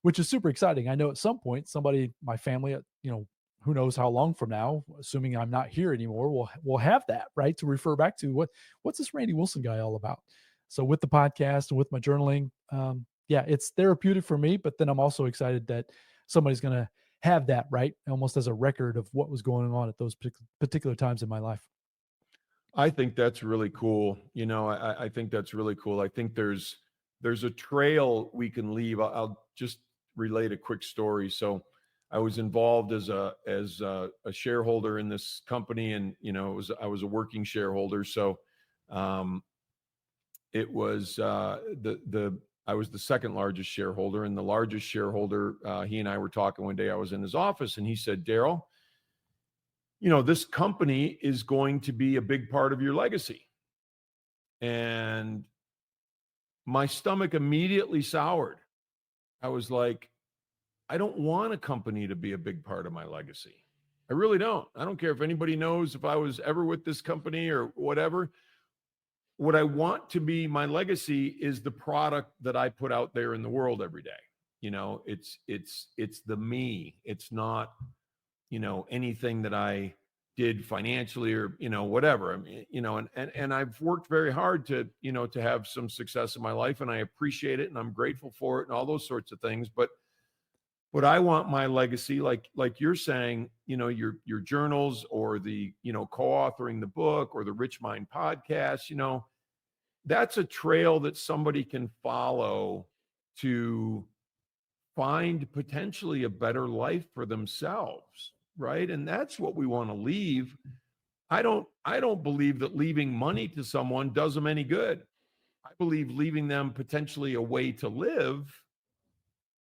[SPEAKER 2] which is super exciting. I know at some point, somebody, my family, who knows how long from now, assuming I'm not here anymore, we'll have that, right, to refer back to. What's this Randy Wilson guy all about? So with the podcast and with my journaling, yeah, it's therapeutic for me, but then I'm also excited that somebody's going to have that, right, almost as a record of what was going on at those particular times in my life.
[SPEAKER 1] I think that's really cool. I think that's really cool. I think there's a trail we can leave. I'll just relate a quick story. So I was involved as a shareholder in this company, and I was a working shareholder. So it was I was the second largest shareholder, and the largest shareholder. He and I were talking one day. I was in his office, and he said, "Daryl, this company is going to be a big part of your legacy." And my stomach immediately soured. I was like, I don't want a company to be a big part of my legacy. I really don't. I don't care if anybody knows if I was ever with this company or whatever. What I want to be my legacy is the product that I put out there in the world every day. It's the me. It's not, anything that I did financially or, whatever. I mean, and I've worked very hard to have some success in my life, and I appreciate it and I'm grateful for it and all those sorts of things. But I want my legacy, like you're saying, your journals or the, co-authoring the book or the Rich Mind podcast, that's a trail that somebody can follow to find potentially a better life for themselves. Right. And that's what we want to leave. I don't believe that leaving money to someone does them any good. I believe leaving them potentially a way to live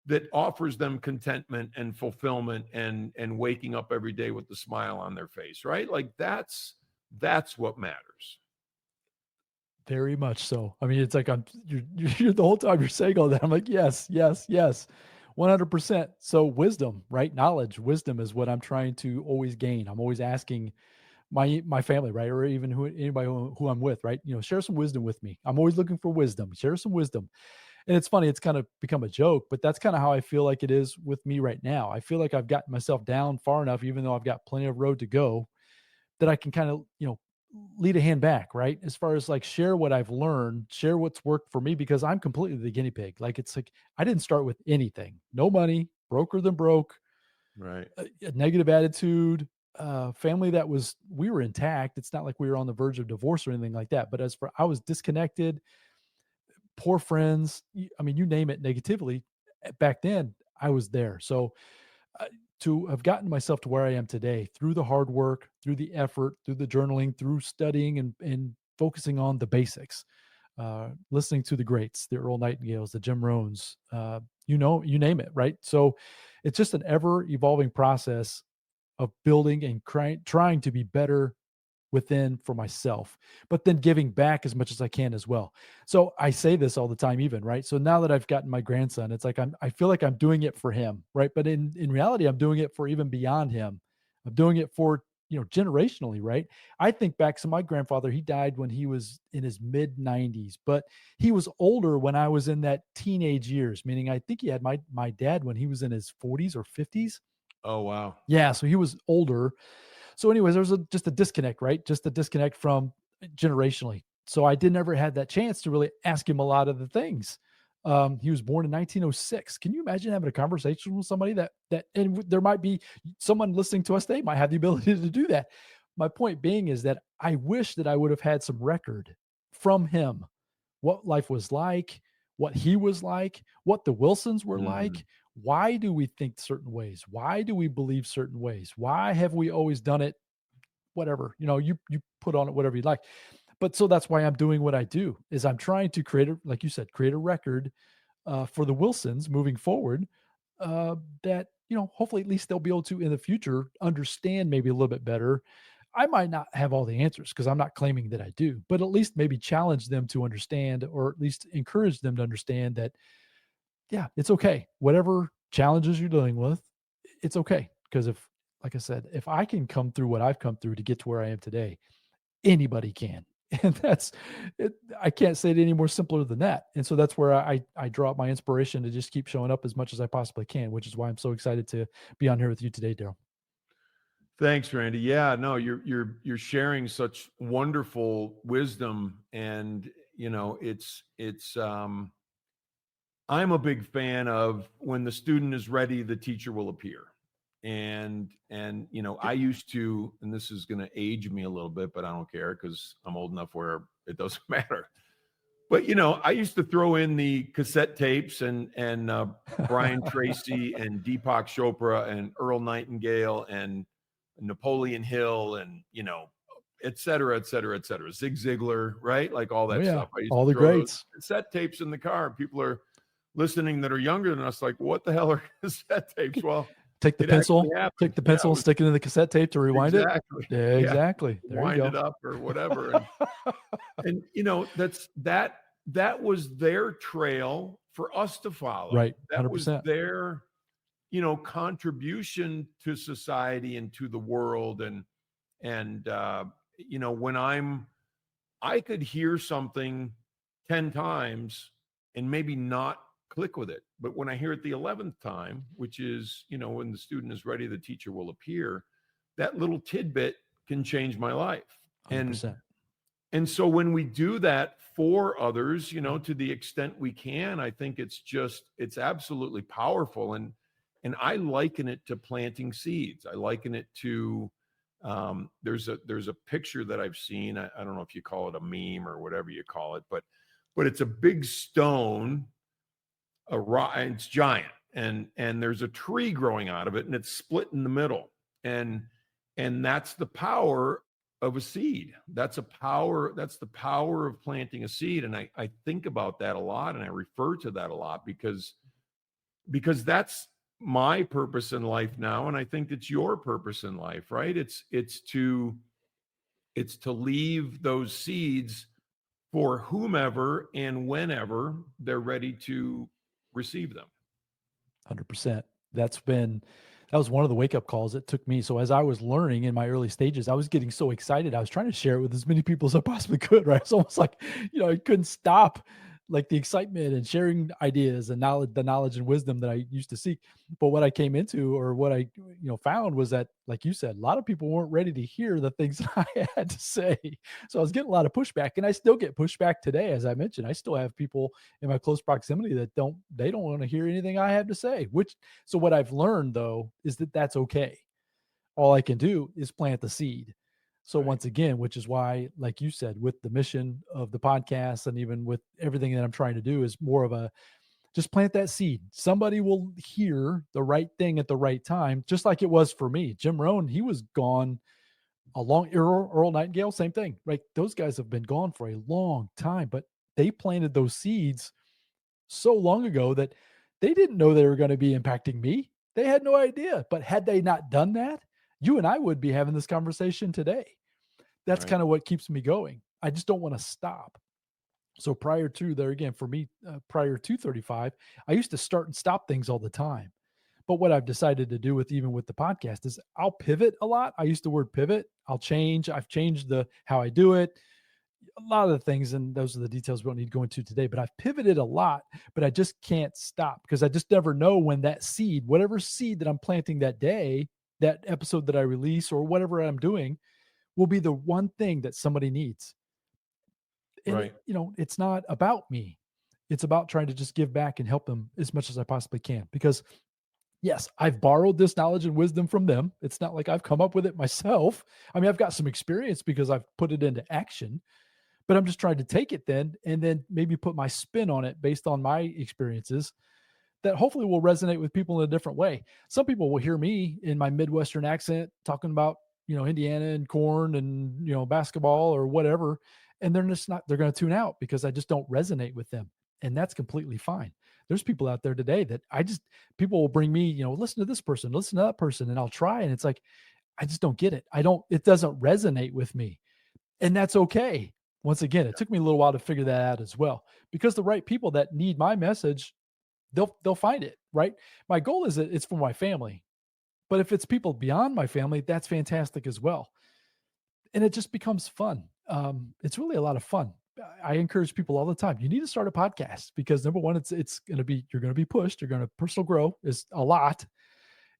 [SPEAKER 1] that offers them contentment and fulfillment and waking up every day with a smile on their face, right? Like that's what matters.
[SPEAKER 2] Very much so. I mean, it's like you're the whole time you're saying all that. I'm like, yes, yes, yes, 100%. So wisdom, right? Knowledge, wisdom is what I'm trying to always gain. I'm always asking my family, right, or even anybody who I'm with, right? Share some wisdom with me. I'm always looking for wisdom. Share some wisdom. And it's funny, it's kind of become a joke, but that's kind of how I feel like it is with me right now. I feel like I've gotten myself down far enough, even though I've got plenty of road to go, that I can kind of, lead a hand back, right? As far as like share what I've learned, share what's worked for me, because I'm completely the guinea pig. Like it's like I didn't start with anything, no money, broker than broke,
[SPEAKER 1] Right.
[SPEAKER 2] a negative attitude, family that we were intact. It's not like we were on the verge of divorce or anything like that. But as for I was disconnected, poor friends, I mean, you name it, negatively. Back then, I was there. So uh, to have gotten myself to where I am today through the hard work, through the effort, through the journaling, through studying and focusing on the basics, listening to the greats, the Earl Nightingales, the Jim Rohns, you name it, right? So it's just an ever evolving process of building and trying to be better within for myself, but then giving back as much as I can as well. So I say this all the time, even right. So now that I've gotten my grandson, it's like I feel like I'm doing it for him, right? But in reality, I'm doing it for even beyond him. I'm doing it for generationally, right? I think back. So my grandfather, he died when he was in his mid 90s, but he was older when I was in that teenage years. Meaning, I think he had my dad when he was in his 40s or 50s.
[SPEAKER 1] Oh, wow.
[SPEAKER 2] Yeah, so he was older. So anyways, there was just a disconnect, right? Just a disconnect from generationally. So I didn't ever had that chance to really ask him a lot of the things. He was born in 1906. Can you imagine having a conversation with somebody and there might be someone listening to us, they might have the ability to do that. My point being is that I wish that I would have had some record from him, what life was like, what he was like, what the Wilsons were
[SPEAKER 1] Mm.
[SPEAKER 2] like. Why do we think certain ways? Why do we believe certain ways? Why have we always done it? Whatever, you put on it whatever you like. But so that's why I'm doing what I do is I'm trying to like you said, create a record for the Wilsons moving forward, that hopefully at least they'll be able to in the future understand maybe a little bit better. I might not have all the answers because I'm not claiming that I do, but at least maybe challenge them to understand, or at least encourage them to understand that, yeah, it's okay. Whatever challenges you're dealing with, it's okay. Because like I said, if I can come through what I've come through to get to where I am today, anybody can. And that's it. I can't say it any more simpler than that. And so that's where I draw up my inspiration to just keep showing up as much as I possibly can, which is why I'm so excited to be on here with you today, Daryl.
[SPEAKER 1] Thanks, Randy. Yeah, no, you're sharing such wonderful wisdom, and it's I'm a big fan of when the student is ready, the teacher will appear. And I used to, and this is going to age me a little bit, but I don't care because I'm old enough where it doesn't matter. But I used to throw in the cassette tapes and Brian Tracy and Deepak Chopra and Earl Nightingale and Napoleon Hill and et cetera, et cetera, et cetera. Zig Ziglar, right? Like all
[SPEAKER 2] Oh
[SPEAKER 1] that
[SPEAKER 2] yeah,
[SPEAKER 1] stuff. I used
[SPEAKER 2] all
[SPEAKER 1] to
[SPEAKER 2] the
[SPEAKER 1] throw those
[SPEAKER 2] greats.
[SPEAKER 1] cassette tapes in the car. People are listening that are younger than us, like, what the hell are cassette tapes? Well,
[SPEAKER 2] Take the
[SPEAKER 1] it actually
[SPEAKER 2] pencil,
[SPEAKER 1] happened.
[SPEAKER 2] take the
[SPEAKER 1] Yeah, it
[SPEAKER 2] pencil,
[SPEAKER 1] was
[SPEAKER 2] stick it in the cassette tape to rewind it.
[SPEAKER 1] exactly.
[SPEAKER 2] Yeah,
[SPEAKER 1] Yeah,
[SPEAKER 2] exactly. There you
[SPEAKER 1] wind it
[SPEAKER 2] go.
[SPEAKER 1] up or whatever. And that was their trail for us to follow.
[SPEAKER 2] Right,
[SPEAKER 1] That was
[SPEAKER 2] 100%.
[SPEAKER 1] their contribution to society and to the world. And when I could hear something 10 times and maybe not click with it, but when I hear it the 11th time, which is when the student is ready, the teacher will appear, that little tidbit can change my life. and
[SPEAKER 2] 100%.
[SPEAKER 1] and so when we do that for others, to the extent we can, I think it's absolutely powerful. And I liken it to planting seeds. I liken it to there's a picture that I've seen. I don't know if you call it a meme or whatever you call it, but it's a big stone, a rock, and it's giant, and there's a tree growing out of it, and it's split in the middle. And that's the power of a seed. That's the power of planting a seed. And I think about that a lot, and I refer to that a lot because that's my purpose in life now, and I think it's your purpose in life, right? It's to leave those seeds for whomever and whenever they're ready to receive them.
[SPEAKER 2] 100%. That was one of the wake up calls it took me. So as I was learning in my early stages, I was getting so excited. I was trying to share it with as many people as I possibly could, right? It's almost like, I couldn't stop like the excitement and sharing ideas and knowledge, the knowledge and wisdom that I used to seek. But what I came into, or what I, found was that, like you said, a lot of people weren't ready to hear the things that I had to say. So I was getting a lot of pushback, and I still get pushback today. As I mentioned, I still have people in my close proximity that don't want to hear anything I have to say, so what I've learned though is that that's okay. All I can do is plant the seed. So
[SPEAKER 1] Right.
[SPEAKER 2] once again, which is why, like you said, with the mission of the podcast and even with everything that I'm trying to do, is more of a just plant that seed. Somebody will hear the right thing at the right time, just like it was for me. Jim Rohn, he was gone a long. Earl Nightingale, same thing. Right? Those guys have been gone for a long time, but they planted those seeds so long ago that they didn't know they were going to be impacting me. They had no idea. But had they not done that, you and I would be having this conversation today. That's
[SPEAKER 1] Right.
[SPEAKER 2] kind of what keeps me going. I just don't want to stop. So prior to there, again, for me, prior to 35, I used to start and stop things all the time. But what I've decided to do with, even with the podcast, is I'll pivot a lot. I use the word pivot. I'll change. I've changed how I do it, a lot of the things, and those are the details we don't need to go into today, but I've pivoted a lot, but I just can't stop because I just never know when that seed, whatever seed that I'm planting that day, that episode that I release or whatever I'm doing, will be the one thing that somebody needs. And
[SPEAKER 1] Right.
[SPEAKER 2] it's not about me. It's about trying to just give back and help them as much as I possibly can. Because yes, I've borrowed this knowledge and wisdom from them. It's not like I've come up with it myself. I mean, I've got some experience because I've put it into action, but I'm just trying to take it then and then maybe put my spin on it based on my experiences that hopefully will resonate with people in a different way. Some people will hear me in my Midwestern accent talking about, Indiana and corn and, basketball or whatever. And they're going to tune out because I just don't resonate with them. And that's completely fine. There's people out there today that people will bring me, listen to this person, listen to that person, and I'll try. And it's like, I just don't get it. It doesn't resonate with me. And that's okay. Once again, it took me a little while to figure that out as well, because the right people that need my message, they'll find it, right? My goal is that it's for my family, but if it's people beyond my family, that's fantastic as well. And it just becomes fun. It's really a lot of fun. I encourage people all the time. You need to start a podcast because number one, you're going to be pushed. You're going to personal grow is a lot.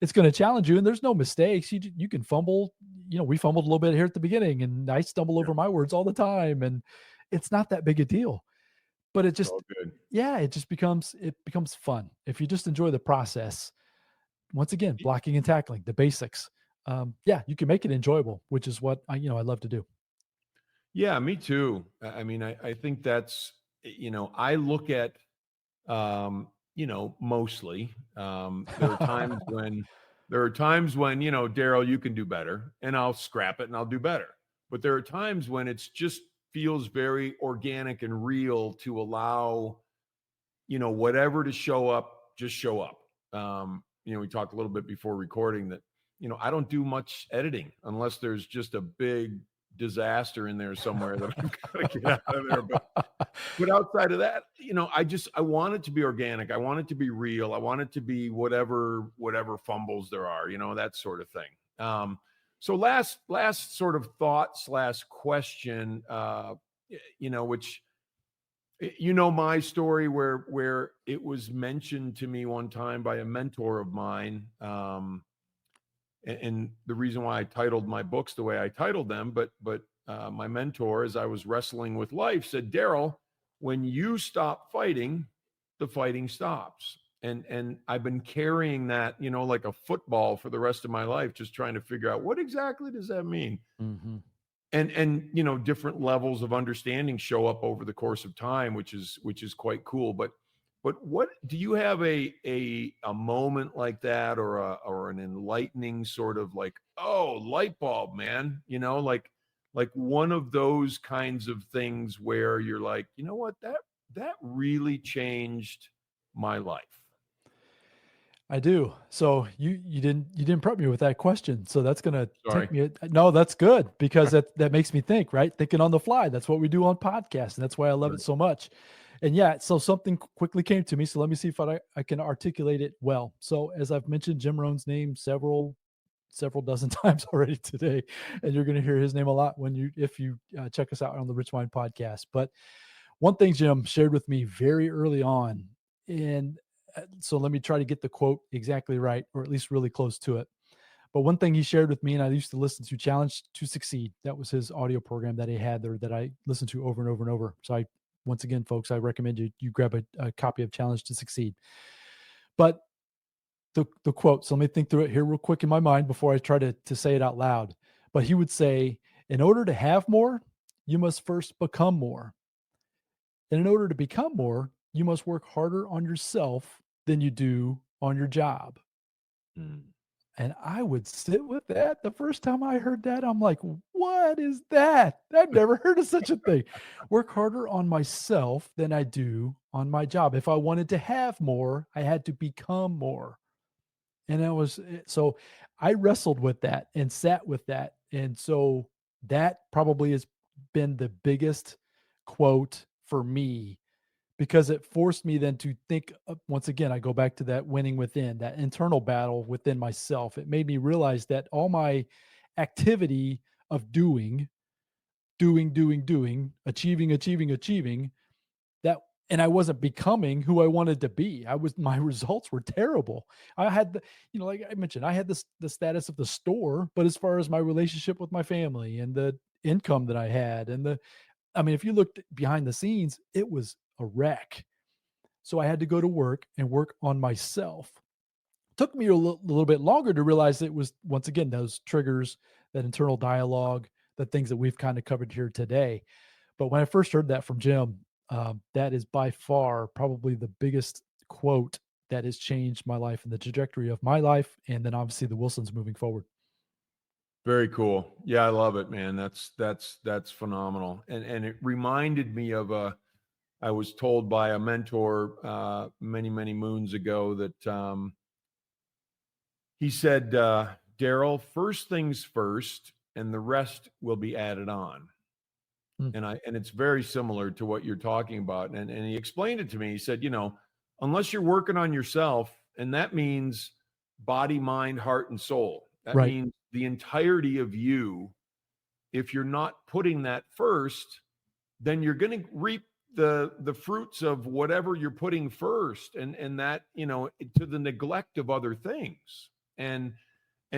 [SPEAKER 2] It's going to challenge you, and there's no mistakes. You can fumble. We fumbled a little bit here at the beginning, and I stumble over my words all the time, and it's not that big a deal. But
[SPEAKER 1] It's all good.
[SPEAKER 2] it becomes fun if you just enjoy the process. Once again, blocking and tackling, the basics. You can make it enjoyable, which is what I love to do.
[SPEAKER 1] Yeah, me too. I mean, I think that's, I look at, mostly, there are times when, Daryl, you can do better, and I'll scrap it and I'll do better. But there are times when it's just feels very organic and real to allow, whatever to show up, just show up. We talked a little bit before recording that, I don't do much editing unless there's just a big disaster in there somewhere that I've got to get out of there. But outside of that, I want it to be organic. I want it to be real. I want it to be whatever fumbles there are, that sort of thing. So last sort of thought / question, which, my story where it was mentioned to me one time by a mentor of mine. And the reason why I titled my books the way I titled them, but my mentor, as I was wrestling with life, said, Daryl, when you stop fighting, the fighting stops. And I've been carrying that, like a football for the rest of my life, just trying to figure out what exactly does that mean.
[SPEAKER 2] Mm-hmm.
[SPEAKER 1] And different levels of understanding show up over the course of time, which is quite cool. But what do you have a moment like that, or an enlightening sort of like, oh, light bulb, man, like one of those kinds of things where you're like, you know what, that really changed my life?
[SPEAKER 2] I do. So you didn't prep me with that question. So that's gonna
[SPEAKER 1] Sorry.
[SPEAKER 2] take me. No, that's good because that makes me think, right? Thinking on the fly. That's what we do on podcasts, and that's why I love it
[SPEAKER 1] Right.
[SPEAKER 2] so much. And yeah, so something quickly came to me. So let me see if I can articulate it well. So as I've mentioned Jim Rohn's name several dozen times already today, and you're going to hear his name a lot when you if you check us out on the Rich Mind podcast. But one thing Jim shared with me very early on, and so let me try to get the quote exactly right, or at least really close to it. But one thing he shared with me, and I used to listen to Challenge to Succeed. That was his audio program that he had there that I listened to over and over and over. So once again, folks, I recommend you grab a copy of Challenge to Succeed. But the quote, so let me think through it here real quick in my mind before I try to say it out loud. But he would say, in order to have more, you must first become more. And in order to become more, you must work harder on yourself than you do on your job.
[SPEAKER 1] Mm.
[SPEAKER 2] And I would sit with that. The first time I heard that, I'm like, what is that? I've never heard of such a thing. Work harder on myself than I do on my job. If I wanted to have more, I had to become more. And so I wrestled with that and sat with that. And so that probably has been the biggest quote for me because it forced me then to think once again. I go back to that winning within, that internal battle within myself. It made me realize that all my activity of doing, achieving, that and I wasn't becoming who I wanted to be. My results were terrible. I had like I mentioned, I had the status of the store, but as far as my relationship with my family and the income that I had and if you looked behind the scenes, it was a wreck. So I had to go to work and work on myself. Took me a little bit longer to realize it was once again those triggers, that internal dialogue, the things that we've kind of covered here today. But when I first heard that from Jim, that is by far probably the biggest quote that has changed my life and the trajectory of my life, and then obviously the Wilsons moving forward.
[SPEAKER 1] Very cool. Yeah, I love it, man. That's phenomenal. And it reminded me of I was told by a mentor many moons ago that he said, Daryl, first things first, and the rest will be added on.
[SPEAKER 2] Mm,
[SPEAKER 1] And it's very similar to what you're talking about. And he explained it to me. He said, unless you're working on yourself, and that means body, mind, heart, and soul. That
[SPEAKER 2] right.
[SPEAKER 1] means the entirety of you. If you're not putting that first, then you're going to reap the fruits of whatever you're putting first, and that to the neglect of other things. And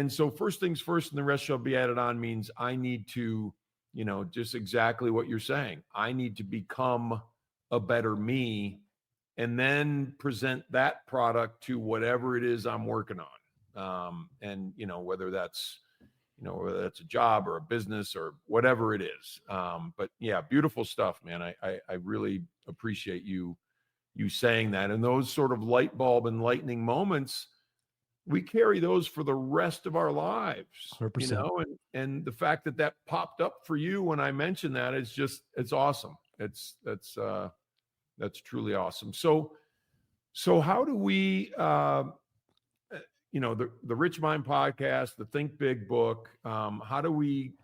[SPEAKER 1] so first things first, and the rest shall be added on means I need to, just exactly what you're saying. I need to become a better me, and then present that product to whatever it is I'm working on. And whether that's a job or a business or whatever it is. But yeah, beautiful stuff, man. I really appreciate you saying that. And those sort of light bulb enlightening moments, we carry those for the rest of our lives,
[SPEAKER 2] 100%.
[SPEAKER 1] and the fact that popped up for you when I mentioned that is just, it's awesome. That's truly awesome. So how do we, the Rich Mind podcast, the Think Big book, how do we,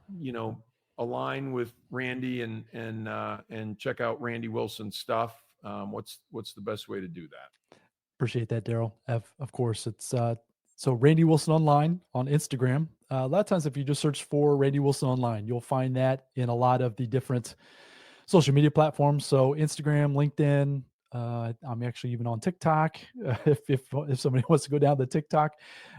[SPEAKER 1] align with Randy and check out Randy Wilson's stuff? What's the best way to do that?
[SPEAKER 2] Appreciate that, Daryl. Of course, it's so Randy Wilson online on Instagram. A lot of times, if you just search for Randy Wilson online, you'll find that in a lot of the different social media platforms. So Instagram, LinkedIn. I'm actually even on TikTok. If somebody wants to go down the TikTok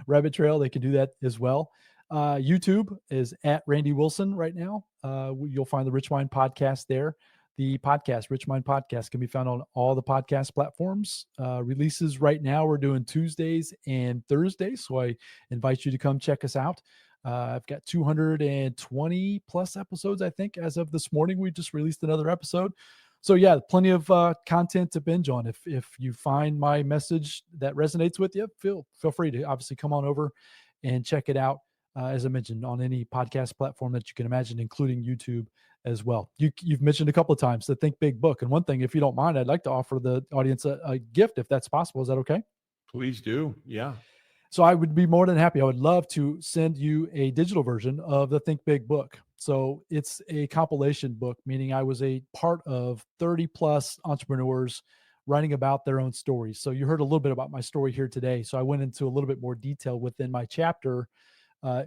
[SPEAKER 2] rabbit trail, they can do that as well. YouTube is at Randy Wilson right now. You'll find the Rich Mind podcast there. The podcast, Rich Mind Podcast, can be found on all the podcast platforms. Releases right now, we're doing Tuesdays and Thursdays. So I invite you to come check us out. I've got 220 plus episodes, I think, as of this morning. We just released another episode. So yeah, plenty of content to binge on. If you find my message that resonates with you, feel free to obviously come on over and check it out. As I mentioned, on any podcast platform that you can imagine, including YouTube as well. You've mentioned a couple of times the Think Big book. And one thing, if you don't mind, I'd like to offer the audience a gift if that's possible. Is that okay?
[SPEAKER 1] Please do. Yeah.
[SPEAKER 2] So I would be more than happy. I would love to send you a digital version of the Think Big book. So it's a compilation book, meaning I was a part of 30 plus entrepreneurs writing about their own stories. So you heard a little bit about my story here today. So I went into a little bit more detail within my chapter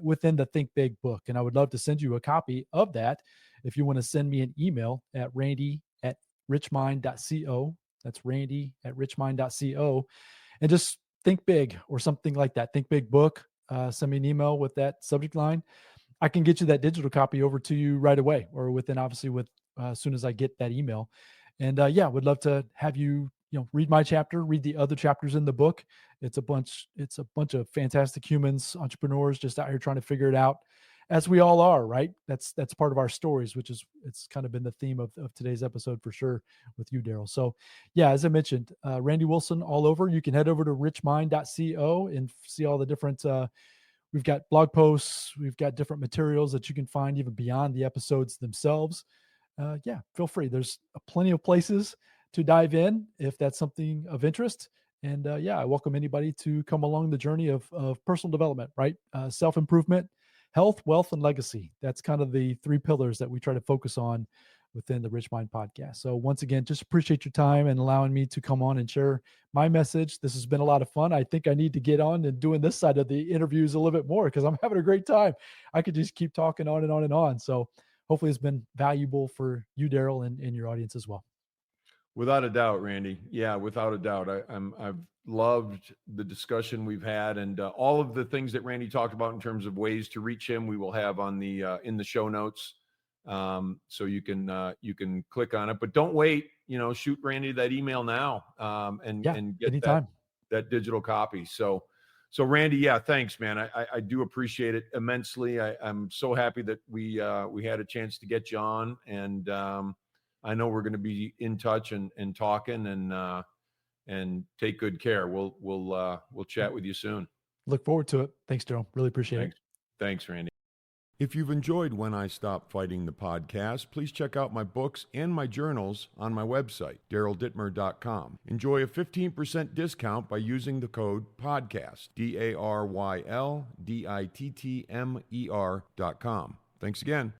[SPEAKER 2] within the Think Big book. And I would love to send you a copy of that. If you want to send me an email at randy@richmind.co. That's randy@richmind.co. And just think big or something like that. Think big book. Send me an email with that subject line. I can get you that digital copy over to you right away, or within obviously with as soon as I get that email. And yeah, would love to have you read my chapter, read the other chapters in the book. It's a bunch of fantastic humans, entrepreneurs, just out here trying to figure it out, as we all are, right? That's part of our stories, which is it's kind of been the theme of today's episode for sure with you, Daryl. So yeah, as I mentioned, Randy Wilson all over. You can head over to richmind.co and see all the different we've got blog posts, we've got different materials that you can find even beyond the episodes themselves. Yeah, feel free. There's plenty of places to dive in if that's something of interest. And yeah, I welcome anybody to come along the journey of personal development, right? Self-improvement, health, wealth, and legacy. That's kind of the three pillars that we try to focus on within the Rich Mind podcast. So once again, just appreciate your time and allowing me to come on and share my message. This has been a lot of fun. I think I need to get on and doing this side of the interviews a little bit more because I'm having a great time. I could just keep talking on and on and on. So hopefully it's been valuable for you, Daryl, and your audience as well.
[SPEAKER 1] Without a doubt, Randy. Yeah, without a doubt. I've loved the discussion we've had, and all of the things that Randy talked about in terms of ways to reach him, we will have on the in the show notes, so you can click on it. But don't wait. Shoot Randy that email now, and get
[SPEAKER 2] anytime.
[SPEAKER 1] that digital copy. So Randy, yeah, thanks, man. I do appreciate it immensely. I'm so happy that we had a chance to get you on, and I know we're going to be in touch and talking, and take good care. We'll chat with you soon.
[SPEAKER 2] Look forward to it. Thanks, Daryl. Really appreciate it.
[SPEAKER 1] Thanks, Randy. If you've enjoyed When I Stop Fighting the podcast, please check out my books and my journals on my website, daryldittmer.com. Enjoy a 15% discount by using the code PODCAST, DARYLDITTMER.com. Thanks again.